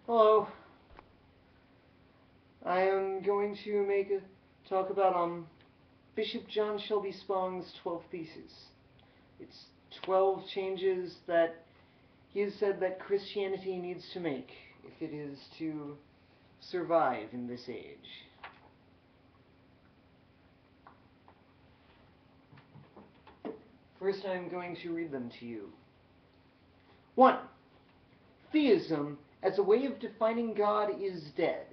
Hello. I am going to make a talk about Bishop John Shelby Spong's 12 Theses. It's 12 changes that he has said that Christianity needs to make if it is to survive in this age. First, I'm going to read them to you. 1. Theism, as a way of defining God, is dead.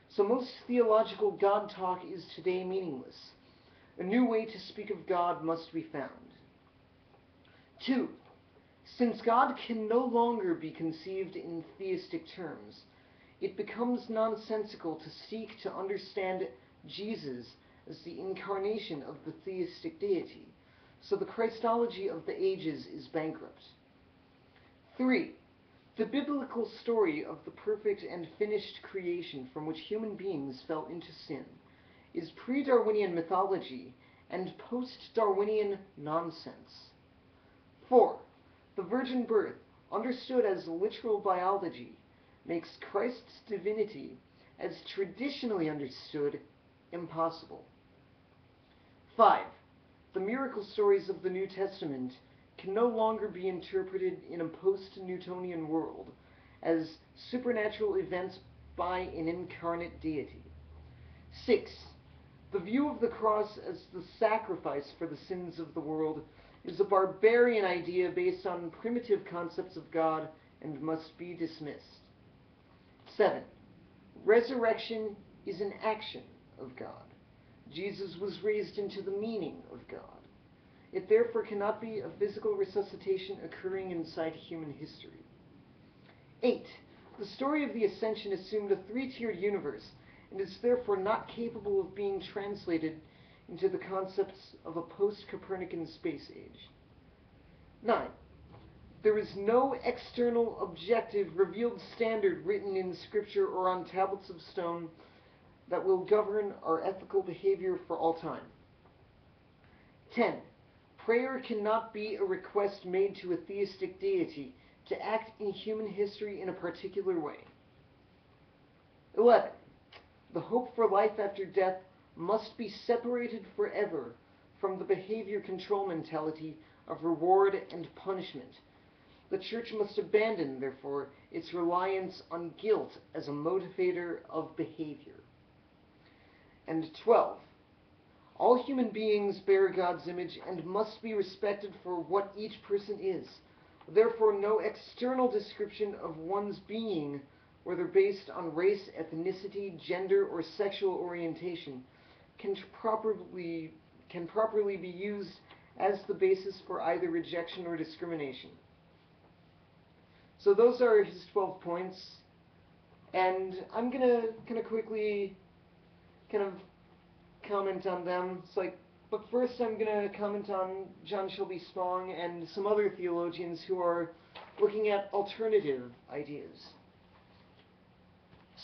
So most theological God talk is today meaningless. A new way to speak of God must be found. 2. Since God can no longer be conceived in theistic terms, it becomes nonsensical to seek to understand Jesus as the incarnation of the theistic deity. So the Christology of the ages is bankrupt. 3. The biblical story of the perfect and finished creation from which human beings fell into sin is pre-Darwinian mythology and post-Darwinian nonsense. 4. The virgin birth, understood as literal biology, makes Christ's divinity, as traditionally understood, impossible. 5. The miracle stories of the New Testament can no longer be interpreted in a post-Newtonian world as supernatural events by an incarnate deity. 6. The view of the cross as the sacrifice for the sins of the world is a barbarian idea based on primitive concepts of God and must be dismissed. 7. Resurrection is an action of God. Jesus was raised into the meaning of God. It therefore cannot be a physical resuscitation occurring inside human history. 8. The story of the ascension assumed a three-tiered universe and is therefore not capable of being translated into the concepts of a post-Copernican space age. 9. There is no external, objective, revealed standard written in Scripture or on tablets of stone that will govern our ethical behavior for all time. 10. Prayer cannot be a request made to a theistic deity to act in human history in a particular way. 11. The hope for life after death must be separated forever from the behavior control mentality of reward and punishment. The Church must abandon, therefore, its reliance on guilt as a motivator of behavior. And 12. All human beings bear God's image and must be respected for what each person is. Therefore, no external description of one's being, whether based on race, ethnicity, gender, or sexual orientation, can properly be used as the basis for either rejection or discrimination. So those are his 12 points, and I'm gonna quickly comment on them. But first I'm going to comment on John Shelby Spong and some other theologians who are looking at alternative ideas.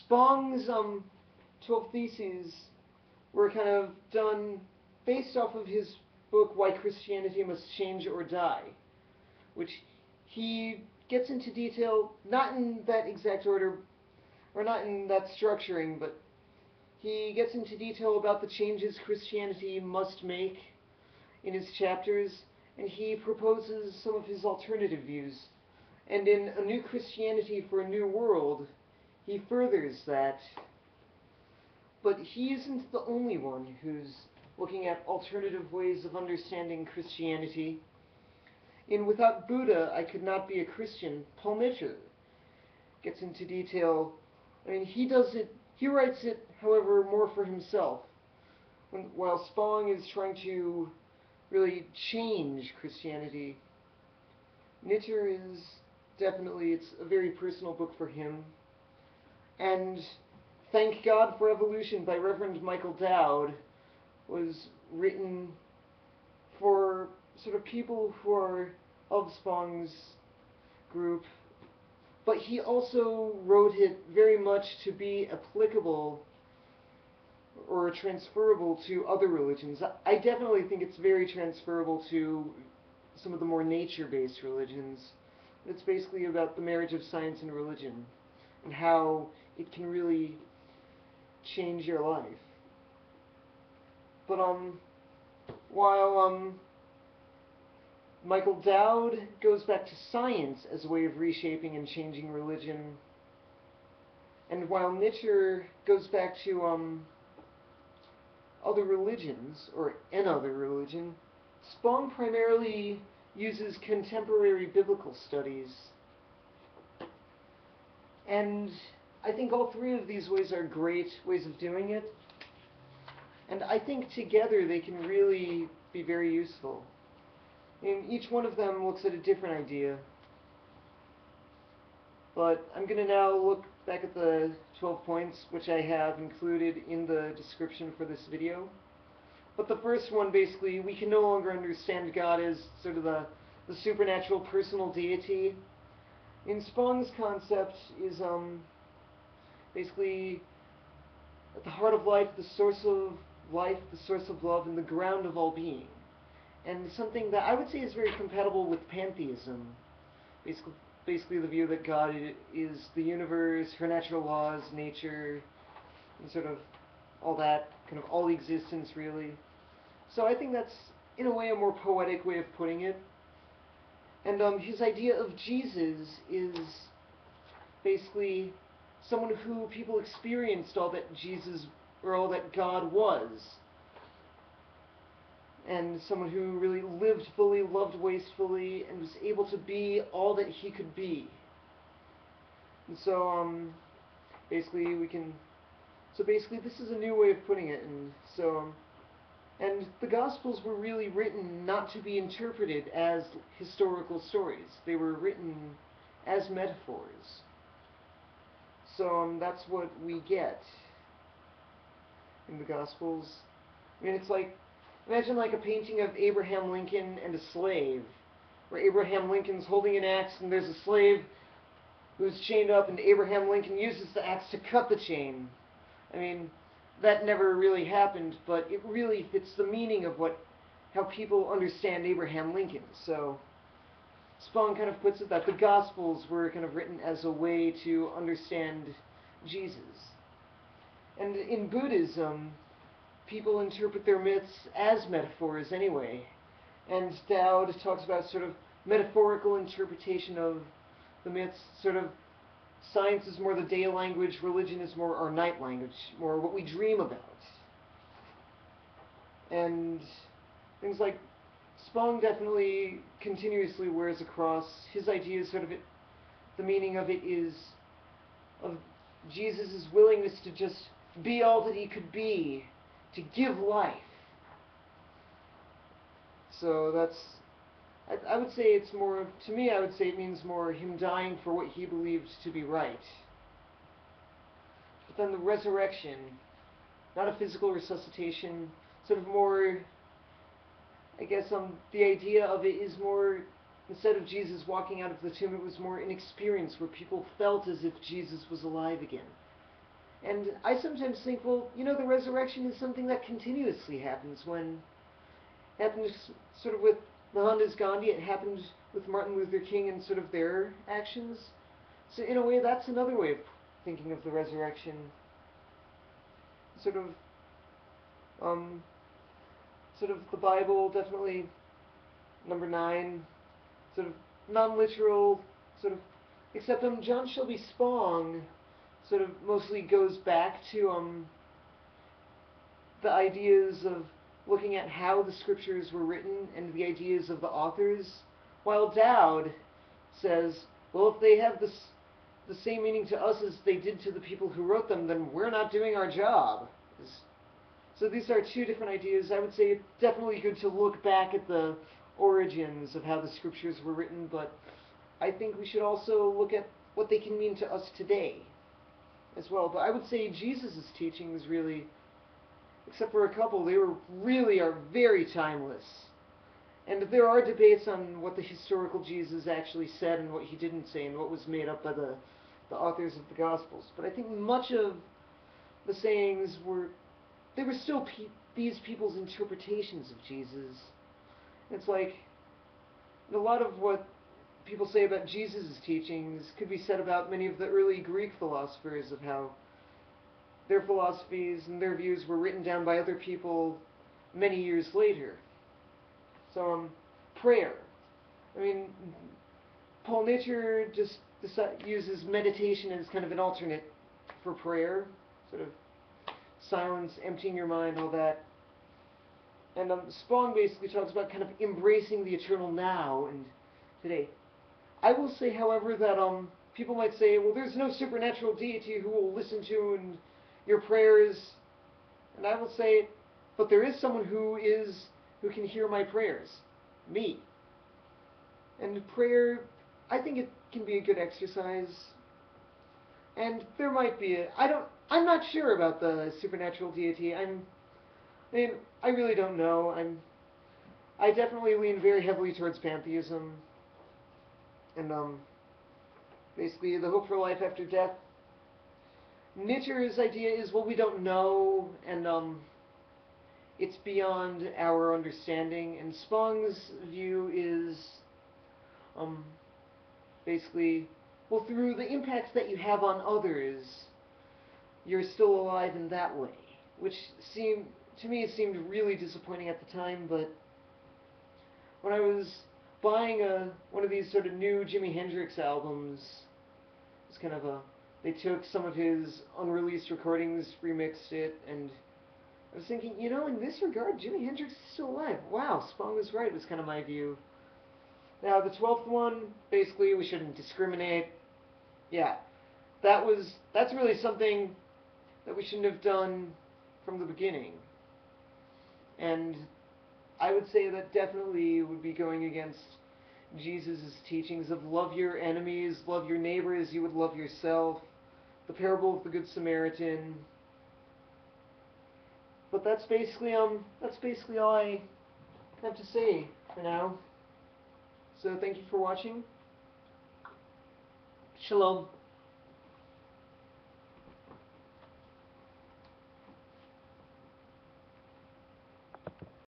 Spong's 12 Theses were kind of done based off of his book, Why Christianity Must Change or Die, which he gets into detail, not in that exact order, or not in that structuring, but he gets into detail about the changes Christianity must make in his chapters, and he proposes some of his alternative views. And in A New Christianity for a New World, he furthers that. But he isn't the only one who's looking at alternative ways of understanding Christianity. In Without Buddha, I Could Not Be a Christian, Paul Mitchell gets into detail. He writes it, however, more for himself, while Spong is trying to really change Christianity. Nitter is it's a very personal book for him. And Thank God for Evolution by Reverend Michael Dowd was written for sort of people who are of Spong's group, but he also wrote it very much to be applicable or transferable to other religions. I definitely think it's very transferable to some of the more nature-based religions. It's basically about the marriage of science and religion. and how it can really change your life. But while Michael Dowd goes back to science as a way of reshaping and changing religion, and while Nietzsche goes back to other religions, or another religion, Spong primarily uses contemporary biblical studies. And I think all three of these ways are great ways of doing it. And I think together they can really be very useful. And each one of them looks at a different idea. But I'm going to now look back at the 12 points which I have included in the description for this video. But the first one, basically, we can no longer understand God as sort of the supernatural personal deity. In Spong's concept is basically at the heart of life, the source of life, the source of love, and the ground of all being. And something that I would say is very compatible with pantheism. Basically the view that God is the universe, her natural laws, nature, and sort of all that, kind of all existence, really. So I think that's, in a way, a more poetic way of putting it. And his idea of Jesus is basically someone who people experienced all that Jesus, or all that God was. And someone who really lived fully, loved wastefully, and was able to be all that he could be. And so, basically this is a new way of putting it. And so, and the Gospels were really written not to be interpreted as historical stories. They were written as metaphors. So, that's what we get in the Gospels. I mean, it's like, imagine like a painting of Abraham Lincoln and a slave, where Abraham Lincoln's holding an axe and there's a slave who's chained up, and Abraham Lincoln uses the axe to cut the chain. I mean, that never really happened, but it really fits the meaning of how people understand Abraham Lincoln. So Spong kind of puts it that the Gospels were kind of written as a way to understand Jesus. And in Buddhism, people interpret their myths as metaphors anyway. And Dowd talks about sort of metaphorical interpretation of the myths, sort of science is more the day language, religion is more our night language, more what we dream about. And things like Spong definitely continuously wears across his ideas, sort of the meaning of it is of Jesus' willingness to just be all that he could be, to give life. So that's, I would say it's more, to me I would say it means more him dying for what he believed to be right. But then the resurrection, not a physical resuscitation, sort of more, I guess the idea of it is more, instead of Jesus walking out of the tomb, it was more an experience where people felt as if Jesus was alive again. And I sometimes think, well, you know, the resurrection is something that continuously happens. It happens sort of with Mohandas Gandhi, it happened with Martin Luther King and sort of their actions. So in a way, that's another way of thinking of the resurrection. Sort of the Bible, definitely number 9, sort of non-literal, sort of, except John Shelby Spong sort of mostly goes back to the ideas of looking at how the scriptures were written and the ideas of the authors, while Dowd says, well, if they have the same meaning to us as they did to the people who wrote them, then we're not doing our job. So these are two different ideas. I would say it's definitely good to look back at the origins of how the scriptures were written, but I think we should also look at what they can mean to us today as well. But I would say Jesus' teachings really, except for a couple, they really are very timeless. And there are debates on what the historical Jesus actually said and what he didn't say and what was made up by the authors of the Gospels. But I think much of the sayings they were still these people's interpretations of Jesus. It's like, a lot of what people say about Jesus' teachings could be said about many of the early Greek philosophers, of how their philosophies and their views were written down by other people many years later. So, prayer. I mean, Paul Nature just uses meditation as kind of an alternate for prayer, sort of silence, emptying your mind, all that. And Spong basically talks about kind of embracing the eternal now and today. I will say, however, that people might say, well, there's no supernatural deity who will listen to your prayers. And I will say, but there is someone who can hear my prayers. Me. And prayer, I think it can be a good exercise. And there might be I'm not sure about the supernatural deity. I really don't know. I definitely lean very heavily towards pantheism. And basically the hope for life after death. Nietzsche's idea is, well, we don't know, and it's beyond our understanding. And Spong's view is basically, well, through the impacts that you have on others, you're still alive in that way, which to me, it seemed really disappointing at the time. But when I was buying one of these sort of new Jimi Hendrix albums, it's kind of they took some of his unreleased recordings, remixed it, and I was thinking, in this regard, Jimi Hendrix is still alive. Wow, Spong was right, was kind of my view. Now, the 12th one, basically, we shouldn't discriminate. Yeah, that's really something that we shouldn't have done from the beginning. And I would say that definitely would be going against Jesus' teachings of love your enemies, love your neighbor as you would love yourself, the parable of the Good Samaritan. But that's basically all I have to say for now. So thank you for watching. Shalom.